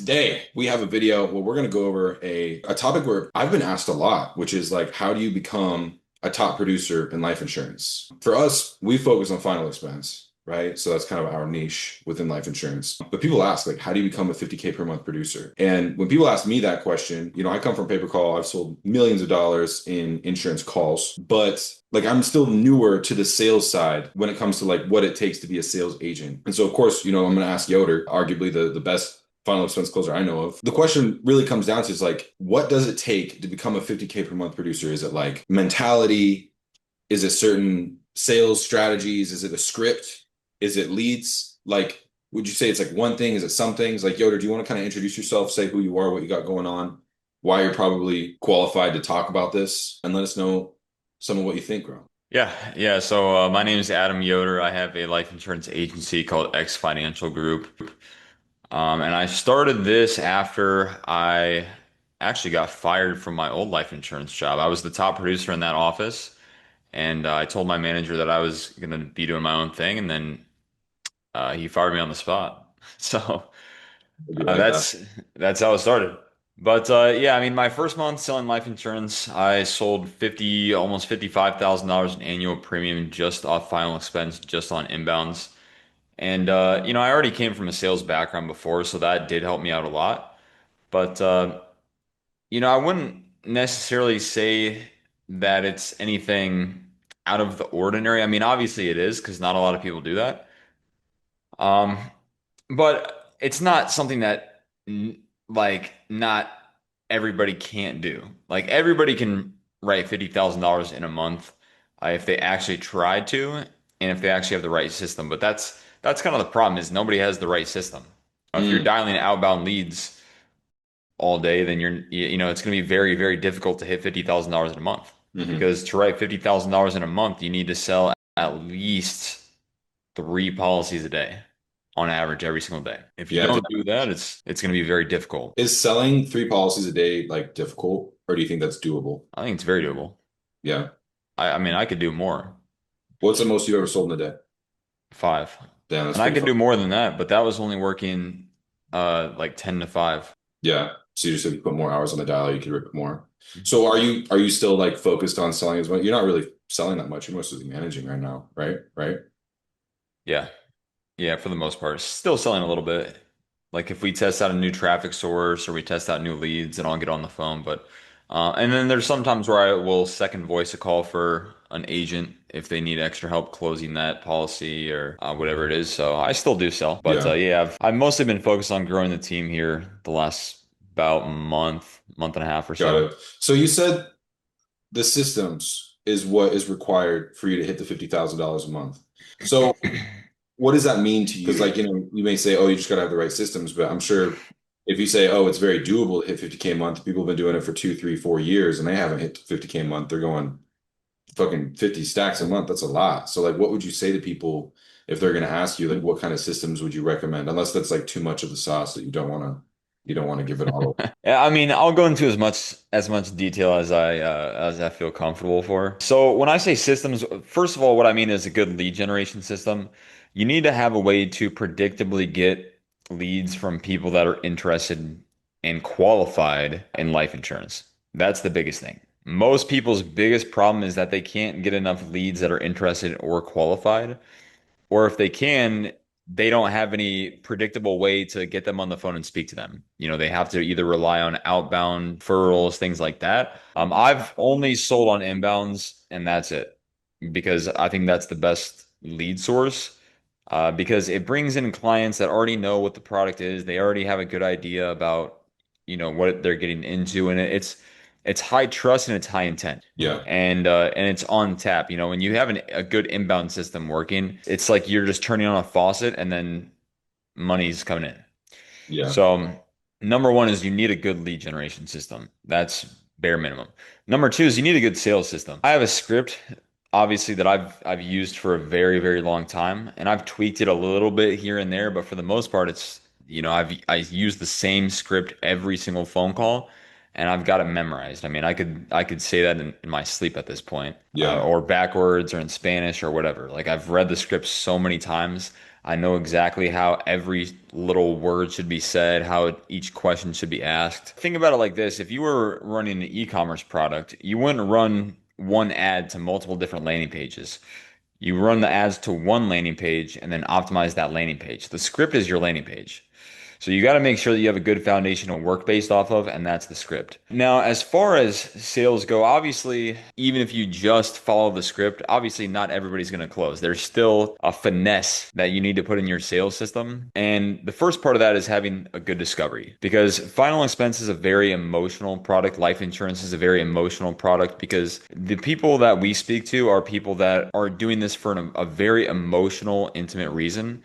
Today, we have a video where we're going to go over a topic where I've been asked a lot, which is like, how do you become a top producer in life insurance? For us, we focus on final expense, right? So that's kind of our niche within life insurance. But people ask, like, how do you become a 50K per month producer? And when people ask me that question, I come from pay per call. I've sold millions of dollars in insurance calls, but like I'm still newer to the sales side when it comes to like what it takes to be a sales agent. And so of course, I'm going to ask Yoder, arguably the best final expense closer I know of. The question really comes down to is like, what does it take to become a 50K per month producer? Is it like mentality? Is it certain sales strategies? Is it a script? Is it leads? Like, would you say it's like one thing? Is it some things? Like, Yoder, do you want to kind of introduce yourself, say who you are, what you got going on, why you're probably qualified to talk about this, and let us know some of what you think, bro? Yeah. So my name is Adam Yoder. I have a life insurance agency called X Financial Group. And I started this after I actually got fired from my old life insurance job. I was the top producer in that office, and I told my manager that I was going to be doing my own thing, and then he fired me on the spot. So It'd be uh, like that. that's that's how it started. But yeah, I mean, my first month selling life insurance, I sold almost $55,000 in annual premium just off final expense, just on inbounds. And I already came from a sales background before, so that did help me out a lot. But I wouldn't necessarily say that it's anything out of the ordinary. I mean, obviously it is because not a lot of people do that. Um, but it's not something that like not everybody can't do. Like everybody can write $50,000 in a month if they actually try to and if they actually have the right system. But that's kind of the problem is nobody has the right system. If you're Mm, dialing outbound leads all day, then it's going to be very, very difficult to hit $50,000 in a month hmm. because to write $50,000 in a month, you need to sell at least three policies a day on average every single day. If you Yeah. don't do that, it's going to be very difficult. Is selling three policies a day like difficult, or do you think that's doable? I think it's very doable. Yeah. I mean, I could do more, What's the most you've ever sold in a day? five, Damn, that's and I pretty could fun. do more than that, but that was only working like 10 to 5. Yeah. So you just if you put more hours on the dial, you could rip it more. So are you still like focused on selling as well? You're not really selling that much. You're mostly managing right now, right? Right? Yeah. Yeah, for the most part. Still selling a little bit. Like if we test out a new traffic source or we test out new leads, and I'll get on the phone. But and then there's sometimes where I will second voice a call for an agent if they need extra help closing that policy or whatever it is. So I still do sell. But Yeah. yeah, I've mostly been focused on growing the team here the last about month and a half or Got so. it. So you said the systems is what is required for you to hit the $50,000 a month. So what does that mean to you? Because like, you may say, oh, you just gotta have the right systems, but I'm sure if you say, oh, it's very doable to hit 50K a month, people have been doing it for 2, 3, 4 years and they haven't hit 50K a month. They're going fucking 50 stacks a month. That's a lot. So like what would you say to people if they're gonna ask you like what kind of systems would you recommend? Unless that's like too much of the sauce that you don't want to give it all. Yeah, I mean, I'll go into as much detail as I feel comfortable for. So when I say systems, first of all, what I mean is a good lead generation system. You need to have a way to predictably get leads from people that are interested and qualified in life insurance. That's the biggest thing. Most people's biggest problem is that they can't get enough leads that are interested or qualified. Or if they can, they don't have any predictable way to get them on the phone and speak to them. They have to either rely on outbound referrals, things like that. I've only sold on inbounds, and that's it, because I think that's the best lead source. Because it brings in clients that already know what the product is. They already have a good idea about, what they're getting into, and it's high trust and it's high intent Yeah. and it's on tap. When you have a good inbound system working, it's like you're just turning on a faucet and then money's coming in. Yeah. So number one is you need a good lead generation system. That's bare minimum. Number two is you need a good sales system. I have a script, obviously, that I've used for a very, very long time, and I've tweaked it a little bit here and there, but for the most part, I use the same script every single phone call, and I've got it memorized. I mean, I could say that in my sleep at this point, Yeah. or backwards, or in Spanish, or whatever. Like I've read the script so many times. I know exactly how every little word should be said, how each question should be asked. Think about it like this. If you were running an e-commerce product, you wouldn't run one ad to multiple different landing pages. You run the ads to one landing page and then optimize that landing page. The script is your landing page. So you got to make sure that you have a good foundation to work based off of, and that's the script. Now, as far as sales go, obviously, even if you just follow the script, obviously not everybody's going to close. There's still a finesse that you need to put in your sales system. And the first part of that is having a good discovery because final expense is a very emotional product. Life insurance is a very emotional product because the people that we speak to are people that are doing this for a very emotional, intimate reason.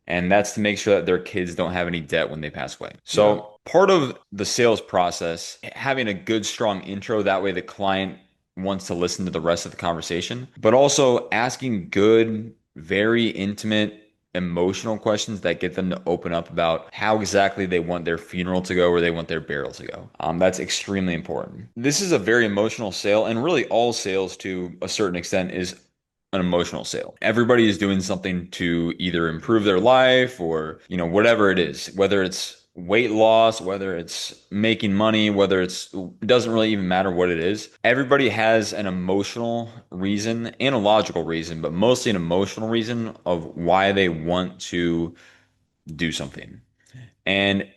And that's to make sure that their kids don't have any debt when they pass away. Yeah. So, part of the sales process, having a good, strong intro, that way the client wants to listen to the rest of the conversation, but also asking good, very intimate, emotional questions that get them to open up about how exactly they want their funeral to go or they want their burial to go. That's extremely important. This is a very emotional sale, and really all sales to a certain extent is an emotional sale. Everybody is doing something to either improve their life or, whatever it is, whether it's weight loss, whether it's making money, whether it doesn't really even matter what it is. Everybody has an emotional reason and a logical reason, but mostly an emotional reason of why they want to do something. And,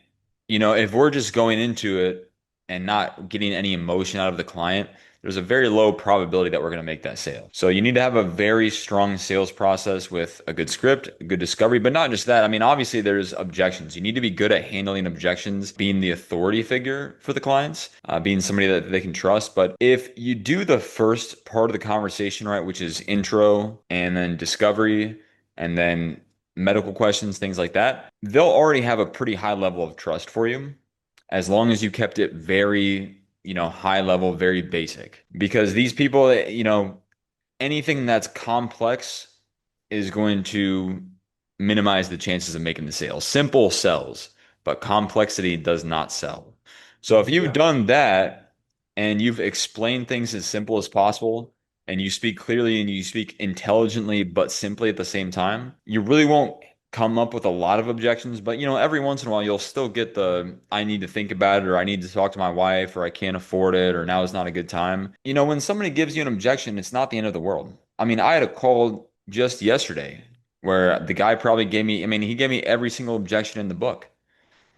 if we're just going into it and not getting any emotion out of the client, there's a very low probability that we're going to make that sale. So you need to have a very strong sales process with a good script, a good discovery, but not just that. I mean, obviously there's objections. You need to be good at handling objections, being the authority figure for the clients, being somebody that they can trust. But if you do the first part of the conversation right, which is intro and then discovery, and then medical questions, things like that, they'll already have a pretty high level of trust for you as long as you kept it very, high level, very basic. Because these people, anything that's complex is going to minimize the chances of making the sale. Simple sells, but complexity does not sell. So if you've Yeah. done that and you've explained things as simple as possible, and you speak clearly and you speak intelligently but simply at the same time, you really won't come up with a lot of objections. But every once in a while you'll still get the I need to think about it, or I need to talk to my wife, or I can't afford it, or now is not a good time. When somebody gives you an objection, it's not the end of the world. I mean, I had a call just yesterday where the guy probably gave me, I mean, he gave me every single objection in the book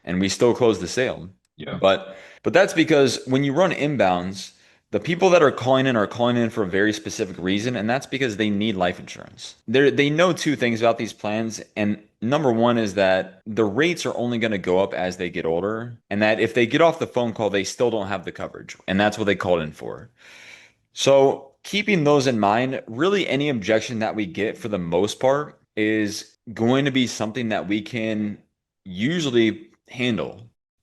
and we still closed the sale. Yeah. But that's because when you run inbounds, the people that are calling in for a very specific reason, and that's because they need life insurance. They know two things about these plans, and number one is that the rates are only going to go up as they get older, and that if they get off the phone call, they still don't have the coverage, and that's what they called in for. So, keeping those in mind, really any objection that we get for the most part is going to be something that we can usually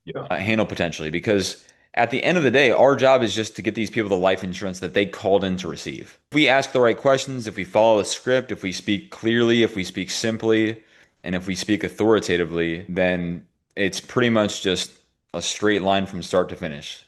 Yeah. handle potentially, because at the end of the day, our job is just to get these people the life insurance that they called in to receive. If we ask the right questions, if we follow the script, if we speak clearly, if we speak simply, and if we speak authoritatively, then it's pretty much just a straight line from start to finish.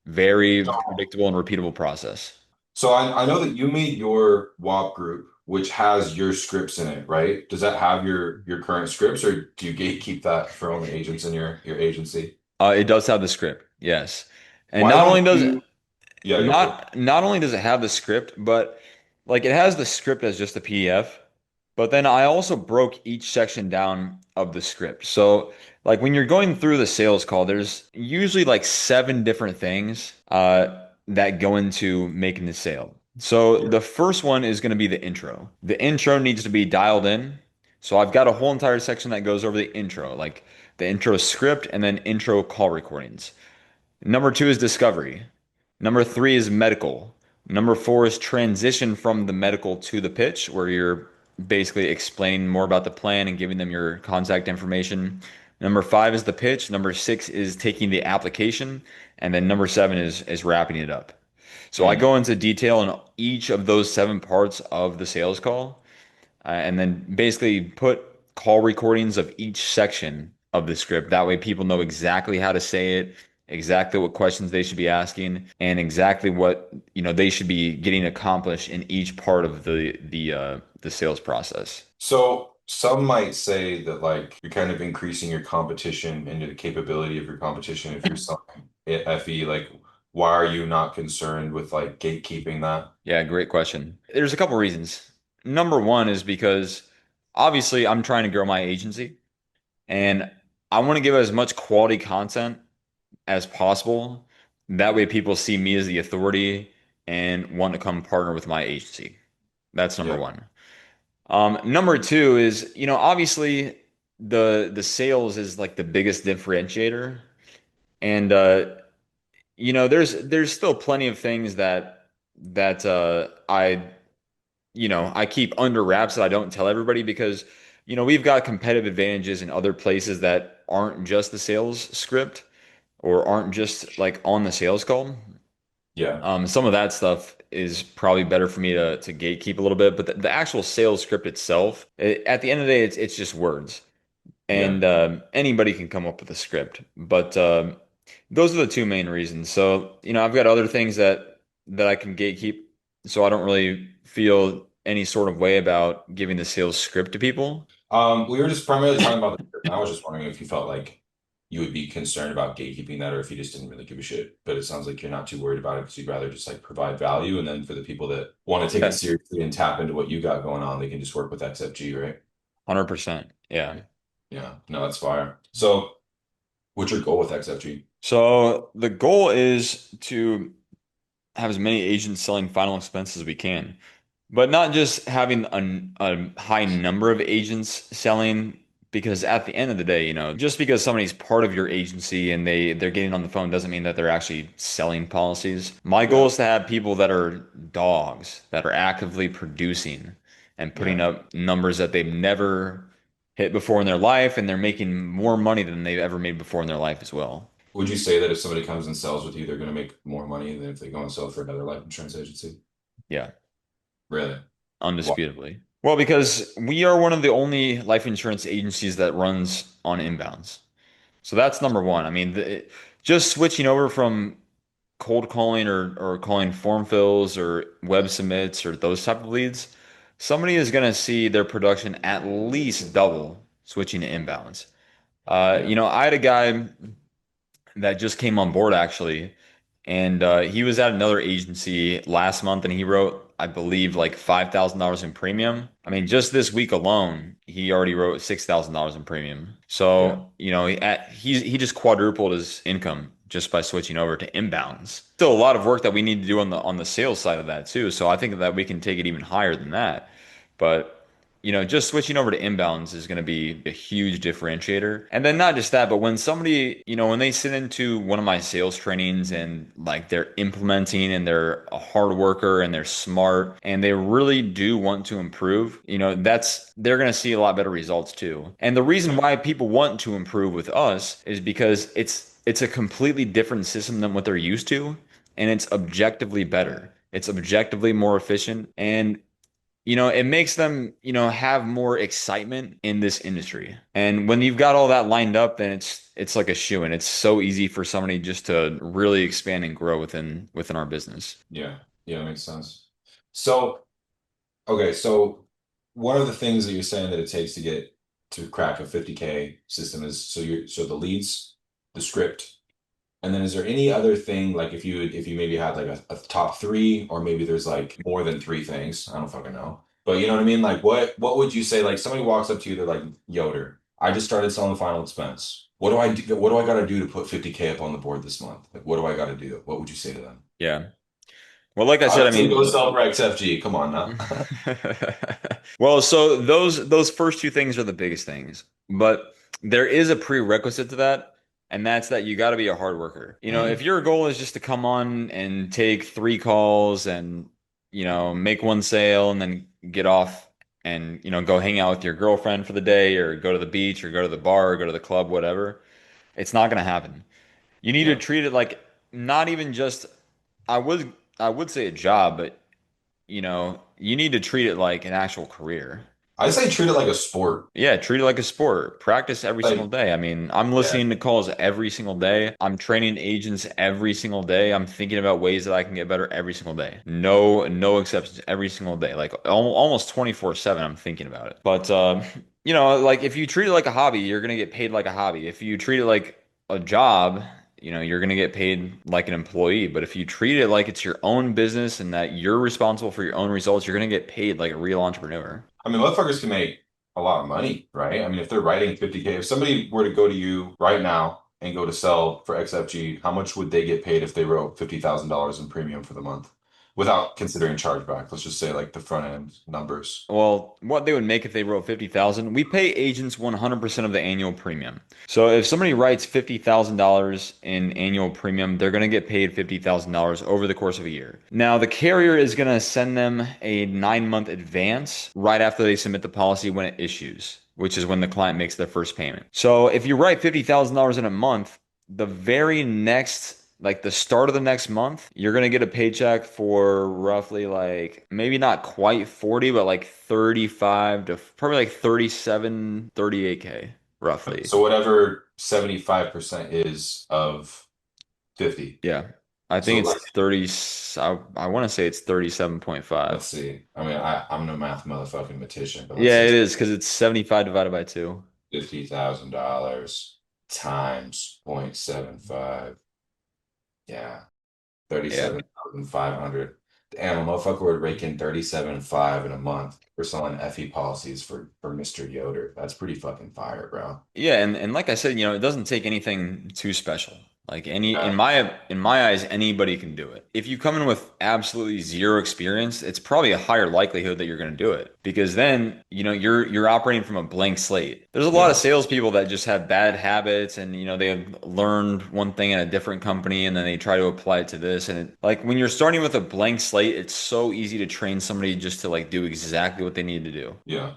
Very predictable and repeatable process. So I know that you made your WAP group, which has your scripts in it, right? Does that have your current scripts, or do you gatekeep that for only agents in your agency? It does have the script, yes. And Why not only don't does you? Yeah, go for it. not only does it have the script, but like it has the script as just a PDF, but then I also broke each section down of the script. So like when you're going through the sales call, there's usually like seven different things that go into making the sale. So Yeah. the first one is going to be the intro. The intro needs to be dialed in. So I've got a whole entire section that goes over the intro, like the intro script and then intro call recordings. Number two is discovery. Number three is medical. Number four is transition from the medical to the pitch, where you're basically explaining more about the plan and giving them your contact information. Number five is the pitch. Number six is taking the application. And then number seven is wrapping it up. So I Mm. go into detail on each of those seven parts of the sales call and then basically put call recordings of each section of the script. That way, people know exactly how to say it, exactly what questions they should be asking, and exactly what they should be getting accomplished in each part of the sales process. So some might say that like you're kind of increasing your competition into the capability of your competition if you're selling FE. Like, why are you not concerned with like gatekeeping that? Yeah, great question. There's a couple reasons. Number one is because obviously I'm trying to grow my agency and I want to give as much quality content as possible. That way people see me as the authority and want to come partner with my agency. That's number Yeah. one. Number two is, obviously the sales is like the biggest differentiator. And there's still plenty of things that I keep under wraps that I don't tell everybody because, we've got competitive advantages in other places that aren't just the sales script or aren't just like on the sales call. Yeah. Some of that stuff is probably better for me to gatekeep a little bit, but the actual sales script itself, at the end of the day, it's just words, Yeah. and anybody can come up with a script. But those are the two main reasons. So, I've got other things that I can gatekeep, so I don't really feel any sort of way about giving the sales script to people. We were just primarily talking about the script, and I was just wondering if you felt like you would be concerned about gatekeeping that or if you just didn't really give a shit. But it sounds like you're not too worried about it because you'd rather just like provide value. And then for the people that want to take it Yeah, seriously and tap into what you got going on, they can just work with XFG, right? 100%. Yeah. Yeah. Yeah. No, that's fire. So what's your goal with XFG? So the goal is to have as many agents selling final expense as we can. But not just having a high number of agents selling, because at the end of the day, just because somebody's part of your agency and they're getting on the phone doesn't mean that they're actually selling policies. My goal Yeah. is to have people that are dogs, that are actively producing and putting Yeah. up numbers that they've never hit before in their life, and they're making more money than they've ever made before in their life as well. Would you say that if somebody comes and sells with you, they're going to make more money than if they go and sell for another life insurance agency? Yeah. Really? Why? Undisputably. Well, because we are one of the only life insurance agencies that runs on inbounds. So that's number one. I mean, just switching over from cold calling or calling form fills or web submits or those type of leads, somebody is going to see their production at least double switching to inbounds. Yeah. I had a guy that just came on board actually, and he was at another agency last month, and he wrote, I believe, like $5,000 in premium. I mean, just this week alone, he already wrote $6,000 in premium. Yeah. So, he just quadrupled his income just by switching over to inbounds. Still a lot of work that we need to do on the sales side of that too. So I think that we can take it even higher than that. But just switching over to inbounds is going to be a huge differentiator. And then not just that, but when somebody, when they sit into one of my sales trainings and like they're implementing and they're a hard worker and they're smart and they really do want to improve, they're going to see a lot better results too. And the reason Yeah. why people want to improve with us is because it's a completely different system than what they're used to, and it's objectively better. It's objectively more efficient, and it makes them, have more excitement in this industry. And when you've got all that lined up, then it's like a shoe-in. It's so easy for somebody just to really expand and grow within our business. Yeah. Yeah. Makes sense. So, okay. So one of the things that you're saying that it takes to get to crack a 50K system is so the leads, the script, and then is there any other thing like if you maybe had like a top three or maybe there's like more than three things, I don't fucking know. But you know what I mean? Like what would you say like somebody walks up to you, they're like, Yoder, I just started selling final expense. What do I do? What do I got to do to put 50K up on the board this month? Like what do I got to do? What would you say to them? Yeah. Well, like I I said, I would say go mean, sell for XFG. Come on now. well, so those first two things are the biggest things, but there is a prerequisite to that, and that's that you got to be a hard worker. If your goal is just to come on and take three calls and make one sale and then get off and go hang out with your girlfriend for the day or go to the beach or go to the bar or go to the club, whatever, it's not going to happen. You need to Yeah. treat it like not even just I would I would say a job, but you need to treat it like an actual career. I say treat it like a sport. Yeah, treat it like a sport. Practice every single Like, day. I mean, I'm yeah, listening to calls every single day. I'm training agents every single day. I'm thinking about ways that I can get better every single day. No exceptions every single day. Like almost 24/7 I'm thinking about it. But like if you treat it like a hobby, you're gonna get paid like a hobby. If you treat it like a job, you're gonna get paid like an employee. But if you treat it like it's your own business and that you're responsible for your own results, you're gonna get paid like a real entrepreneur. I mean, motherfuckers can make a lot of money, right? I mean, if they're writing 50K, if somebody were to go to you right now and go to sell for XFG, how much would they get paid if they wrote $50,000 in premium for the month without considering chargeback? Let's just say like the front end numbers. Well, what they would make if they wrote 50,000, we pay agents 100% of the annual premium. So if somebody writes $50,000 in annual premium, they're going to get paid $50,000 over the course of a year. Now, the carrier is going to send them a 9-month advance right after they submit the policy when it issues, which is when the client makes their first payment. So if you write $50,000 in a month, the very next like the start of the next month, you're gonna get a paycheck for roughly like maybe not quite 40, but like 35 to probably like 37, 38K roughly. So whatever 75% is of 50. Yeah. I So think like, it's 30. I want to say it's let's 37.5. see. I mean, I'm no math motherfucking matician, but let's Yeah, say it is because it's 75 divided by 2. $50,000 times 0.75. Yeah. Yeah. 37,500. Damn, a motherfucker would rake in 37.5 in a month for selling FE policies for Mr. Yoder. That's pretty fucking fire, bro. Yeah, and like I said, it doesn't take anything too special. Like any Yeah. in my eyes, anybody can do it. If you come in with absolutely zero experience, it's probably a higher likelihood that you're going to do it because then, you're operating from a blank slate. There's a lot of Yeah. salespeople that just have bad habits and they have learned one thing in a different company and then they try to apply it to this. And like when you're starting with a blank slate, it's so easy to train somebody just to like do exactly what they need to do. Yeah.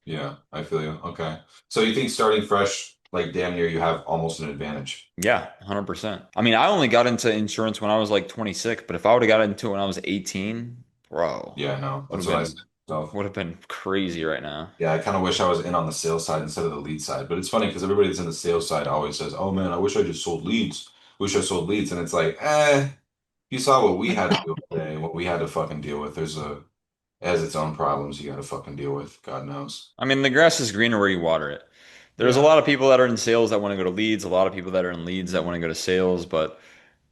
Yeah. I feel you. Okay. So you think starting fresh, like damn near you have almost an advantage? Yeah, 100%. I mean, I only got into insurance when I was like 26, but if I would have got into it when I was 18, bro, Yeah, no, would that's have what I been said. So would have been crazy right now. yeah, I kind of wish I was in on the sales side instead of the lead side. But it's funny because everybody that's in the sales side always says, "Oh man, I wish I just sold leads. Wish I sold leads." And it's like, you saw what we had to do today, what we had to fucking deal with. It has its own problems you got to fucking deal with. God knows. I mean, the grass is greener where you water it. There's a Yeah. lot of people that are in sales that want to go to leads, a lot of people that are in leads that want to go to sales, but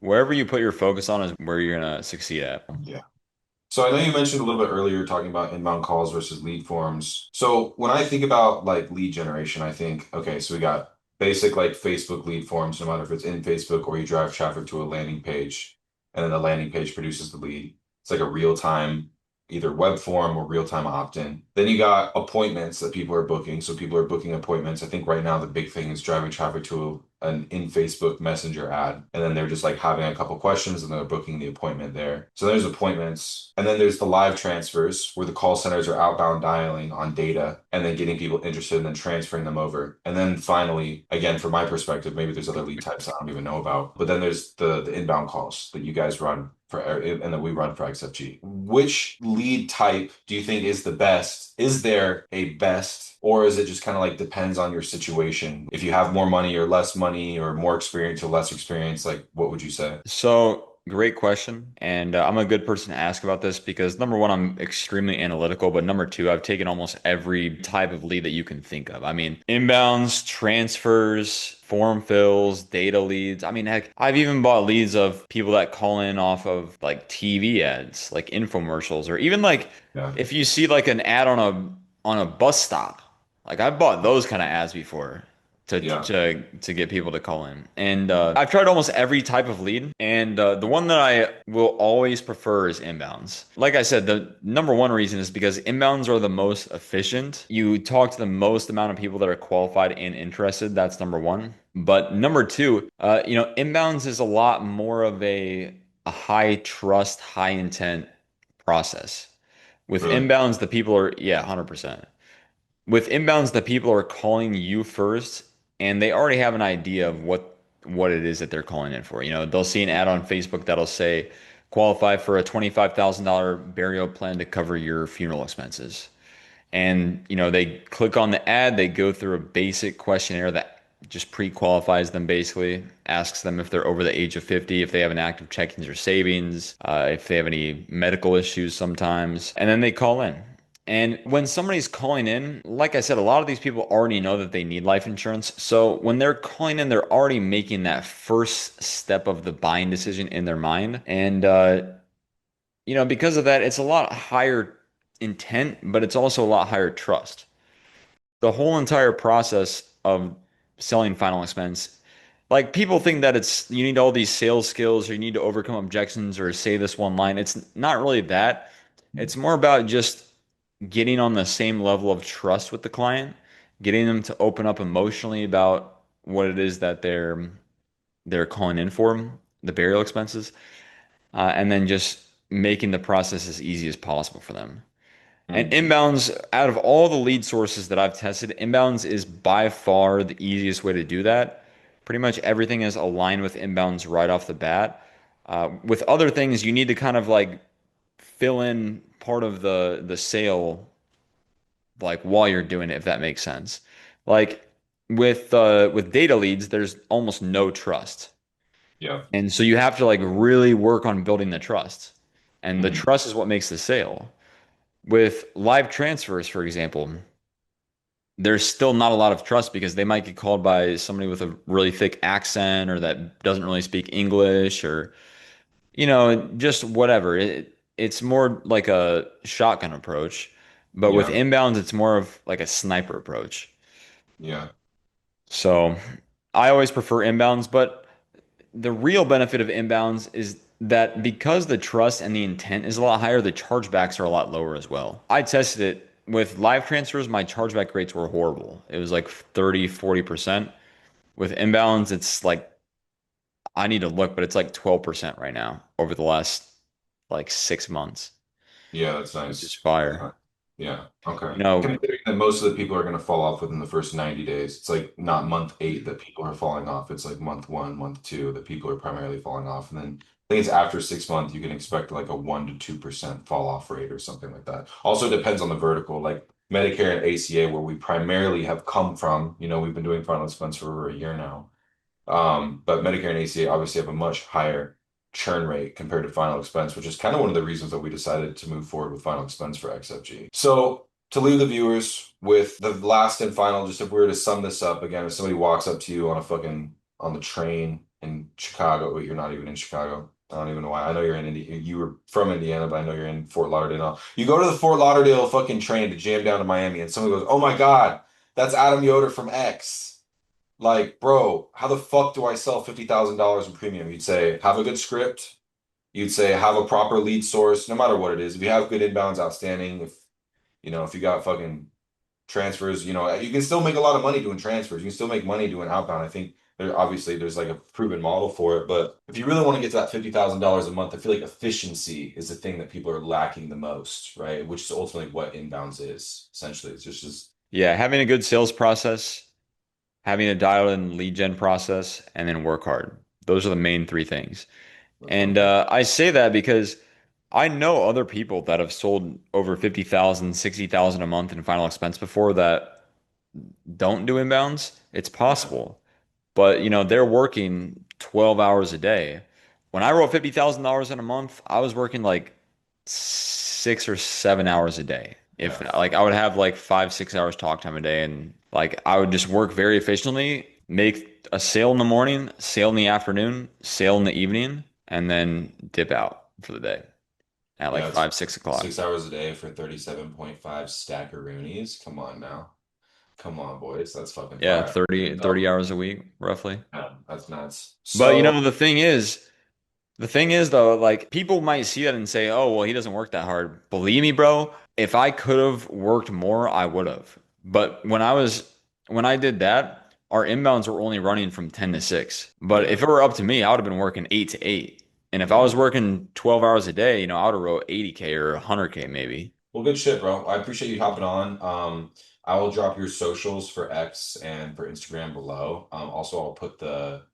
wherever you put your focus on is where you're gonna succeed at. Yeah. So I know you mentioned a little bit earlier talking about inbound calls versus lead forms. So when I think about like lead generation, I think, okay, so we got basic like Facebook lead forms, no matter if it's in Facebook or you drive traffic to a landing page and then the landing page produces the lead. It's like a real time, either web form or real time opt-in. Then you got appointments that people are booking. So people are booking appointments. I think right now the big thing is driving traffic to an in Facebook Messenger ad. And then they're just like having a couple questions and they're booking the appointment there. So there's appointments. And then there's the live transfers where the call centers are outbound dialing on data and then getting people interested and then transferring them over. And then finally, again, from my perspective, maybe there's other lead types I don't even know about. But then there's the inbound calls that you guys run for and that we run for XFG. Which lead type do you think is the best? Is there a best, or is it just kind of like depends on your situation? If you have more money or less money, or more experience or less experience, like what would you say? So, great question. And I'm a good person to ask about this because number one, I'm extremely analytical. But number two, I've taken almost every type of lead that you can think of. I mean, inbounds, transfers, form fills, data leads. I mean, heck, I've even bought leads of people that call in off of like TV ads, like infomercials, or even like Yeah, if you see like an ad on a bus stop. Like I've bought those kind of ads before yeah, to get people to call in. And I've tried almost every type of lead, and the one that I will always prefer is inbounds. Like I said, the number one reason is because inbounds are the most efficient. You talk to the most amount of people that are qualified and interested. That's number one. But number two, inbounds is a lot more of a high trust, high intent process. With really. inbounds, the people are, yeah, 100%. With inbounds, the people are calling you first, and they already have an idea of what it is that they're calling in for. They'll see an ad on Facebook that'll say, qualify for a $25,000 burial plan to cover your funeral expenses. And, they click on the ad, they go through a basic questionnaire that just pre-qualifies them basically, asks them if they're over the age of 50, if they have an active checkings or savings, if they have any medical issues sometimes, and then they call in. And when somebody's calling in, like I said, a lot of these people already know that they need life insurance. So when they're calling in, they're already making that first step of the buying decision in their mind. And, because of that, it's a lot higher intent, but it's also a lot higher trust. The whole entire process of selling final expense, like people think that it's you need all these sales skills or you need to overcome objections or say this one line. It's not really that. It's more about just getting on the same level of trust with the client, getting them to open up emotionally about what it is that they're calling in for, the burial expenses, and then just making the process as easy as possible for them. And Mm. inbounds, out of all the lead sources that I've tested, inbounds is by far the easiest way to do that. Pretty much everything is aligned with inbounds right off the bat. With other things, you need to kind of like fill in part of the sale like while you're doing it, if that makes sense. Like with data leads, there's almost no trust. Yeah. And so you have to like really work on building the trust. And the Mm. trust is what makes the sale. With live transfers, for example, there's still not a lot of trust because they might get called by somebody with a really thick accent or that doesn't really speak English or, just whatever. It's more like a shotgun approach. But with Yeah. inbounds, it's more of like a sniper approach. Yeah. So I always prefer inbounds, but the real benefit of inbounds is that because the trust and the intent is a lot higher, the chargebacks are a lot lower as well. I tested it with live transfers, my chargeback rates were horrible. It was like 30, 40%. With inbounds, it's like I need to look, but it's like 12% right now over the last like 6 months, Yeah, that's which is nice. That's fire. nice. Yeah. Okay. You know, Considering that most of the people are going to fall off within the first 90 days. It's like not month eight that people are falling off. It's like month one, month two that people are primarily falling off. And then I think it's after 6 months, you can expect like a 1 to 2% fall off rate or something like that. Also depends on the vertical, like Medicare and ACA, where we primarily have come from. We've been doing final expense for over a year now. But Medicare and ACA obviously have a much higher churn rate compared to final expense, which is kind of one of the reasons that we decided to move forward with final expense for XFG. So to leave the viewers with the last and final, just if we were to sum this up again, if somebody walks up to you on the train in Chicago, wait, you're not even in Chicago. I don't even know why. I know you're in Indiana. You were from Indiana, but I know you're in Fort Lauderdale now. You go to the Fort Lauderdale fucking train to jam down to Miami, and somebody goes, "Oh my God, that's Adam Yoder from X." Like, bro, how the fuck do I sell $50,000 in premium? You'd say, have a good script. You'd say, have a proper lead source, no matter what it is. If you have good inbounds outstanding, if you got fucking transfers, you can still make a lot of money doing transfers. You can still make money doing outbound. I think there's like a proven model for it. But if you really want to get to that $50,000 a month, I feel like efficiency is the thing that people are lacking the most, right? Which is ultimately what inbounds is, essentially. It's just yeah, having a good sales process, having a dialed in lead gen process, and then work hard. Those are the main three things. that's what I'm And thinking. I say that because I know other people that have sold over 50,000, 60,000 a month in final expense before that don't do inbounds. It's Yeah. possible. But, they're working 12 hours a day. When I wrote $50,000 in a month, I was working like 6 or 7 hours a day. If Yeah. like I would have like 5, 6 hours talk time a day and like I would just work very efficiently, make a sale in the morning, sale in the afternoon, sale in the evening, and then dip out for the day at like Yeah, it's 5, 6 o'clock. 6 hours a day for 37.5 stackaroonies. Come on now. Come on, boys. That's fucking Yeah, fire. 30 hours a week, roughly. Yeah, that's nuts. But So, the thing is though, like people might see that and say, "Oh, well, he doesn't work that hard." Believe me, bro, if I could have worked more, I would have. But when I did that, our inbounds were only running from 10 to 6. But yeah, if it were up to me, I would have been working 8 to 8. And if I yeah. was working 12 hours a day, I would have wrote 80K or 100K maybe. Well, good shit, bro. I appreciate you hopping on. I will drop your socials for X and for Instagram below. Also, I'll put the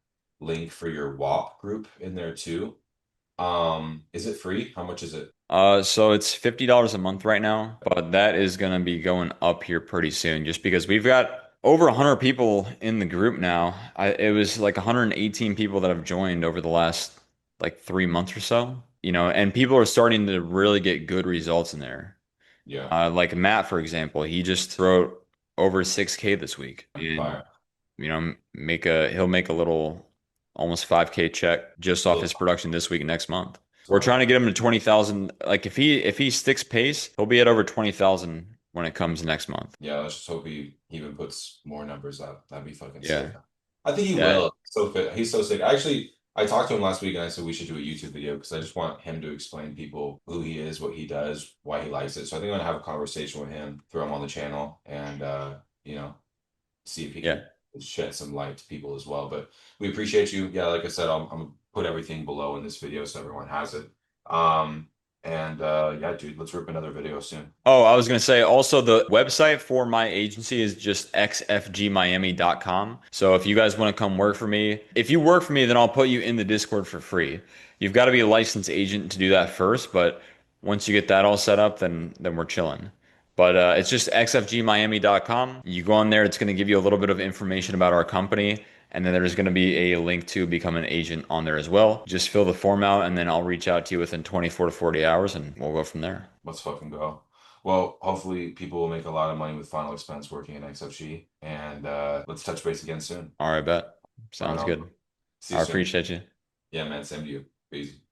link for your WAP group in there too. Is it free? How much is it? So it's $50 a month right now, but that is gonna be going up here pretty soon just because we've got over 100 people in the group now. It was like 118 people that have joined over the last like 3 months or so, and people are starting to really get good results in there. Yeah. Like Matt, for example, he just wrote over 6K this week, and Fire. he'll make a little almost 5K check just off Little his production this week and next month. We're smart. trying to get him to 20,000. Like if he sticks pace, he'll be at over 20,000 when it comes next month. Yeah, let's just hope he even puts more numbers up. That'd be fucking Yeah. sick. I think he Yeah. will. So fit. He's so sick. Actually, I talked to him last week and I said we should do a YouTube video because I just want him to explain to people who he is, what he does, why he likes it. So I think I'm gonna have a conversation with him, throw him on the channel, and you know, see if he Yeah. can shed some light to people as well. But we appreciate you. Yeah, like I said, I'm gonna put everything below in this video so everyone has it. Um, and yeah, dude, let's rip another video soon. Oh, I was going to say also the website for my agency is just xfgmiami.com. So if you guys want to come work for me, if you work for me, then I'll put you in the Discord for free. You've got to be a licensed agent to do that first, but once you get that all set up, then we're chilling. But it's just xfgmiami.com. You go on there, it's going to give you a little bit of information about our company. And then there's going to be a link to become an agent on there as well. Just fill the form out, and then I'll reach out to you within 24 to 40 hours, and we'll go from there. Let's fucking go. Well, hopefully people will make a lot of money with Final Expense working at XFG. And let's touch base again soon. All right, bet. Right Sounds on. good. See you I soon. appreciate you. Yeah, man. Same to you. Peace.